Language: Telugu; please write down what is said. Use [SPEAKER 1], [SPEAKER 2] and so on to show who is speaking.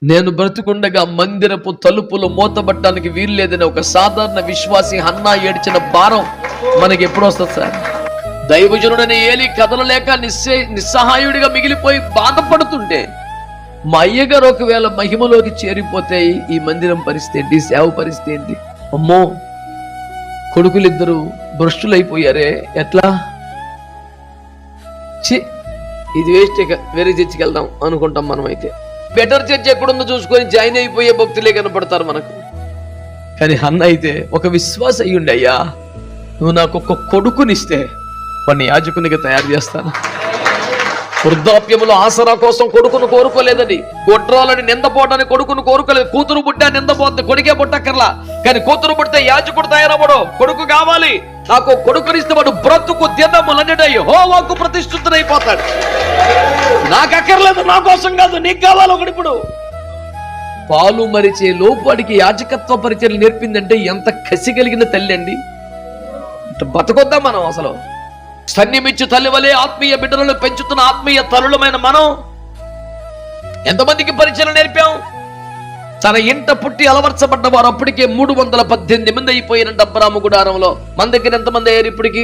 [SPEAKER 1] నేను బ్రతుకుండగా మందిరపు తలుపులు మూతబట్టడానికి వీల్లేదని ఒక సాధారణ విశ్వాసి హన్నా ఏడ్చిన భారం మనకి ఎప్పుడు వస్తుంది సార్? దైవజనుడని ఏలి కదలలేక నిస్సహాయుడిగా మిగిలిపోయి బాధపడుతుంటే మా అయ్యగారు ఒకవేళ మహిమలోకి చేరిపోతే ఈ మందిరం పరిస్థితి ఏంటి, సేవ పరిస్థితి ఏంటి? అమ్మో, కొడుకులిద్దరూ భ్రష్టులైపోయారే, ఎట్లా? ఇది వేస్ట్, వేరే చర్చికి వెళ్దాం అనుకుంటాం మనం. అయితే బెటర్ చర్చ్ ఎక్కడుందో చూసుకొని జాయిన్ అయిపోయే భక్తులే కనపడతారు మనకు. కానీ హన్న అయితే ఒక విశ్వాస అయ్యుండి, అయ్యా నువ్వు నాకు ఒక కొడుకునిస్తే వాడిని యాజకునిగా తయారు చేస్తాను. వృద్ధాప్యములో ఆసరా కోసం కొడుకును కోరుకోలేదని, గొడ్రాలని నిందపోవడానికి కొడుకును కోరుకోలేదు. కూతురు పుట్టా నిందపోద్ది, కొడుకే పుట్టక్కర్లా. కానీ కూతురు పుడితే యాజకుడు తయారవ్వడు, కొడుకు కావాలి. నాకు కొడుకునిస్తే వాడు బ్రతుకు దినములన్నిటై యెహోవాకు ప్రతిష్ఠితుడైపోతాడు. నాకు అక్కర్లేదు, నా కోసం కాదు, నీకు కావాలి ఒకటి. ఇప్పుడు పాలు మరిచే లోపాడికి యాజకత్వ పరిచయం నేర్పిందంటే ఎంత కసి కలిగిన తల్లి అండి. బతకొద్దాం మనం. అసలు స్తన్యమిచ్చు తల్లి వలె ఆత్మీయ బిడ్డలను పెంచుతున్న ఆత్మీయ తల్లులమైన మనం ఎంతమందికి పరిచయం నేర్పాం? తన ఇంట పుట్టి అలవర్చబడ్డ వారు అప్పటికే 318 మంది అయిపోయినంట అబ్రాము గుడారంలో. మన దగ్గర ఎంతమంది అయ్యారు ఇప్పటికి?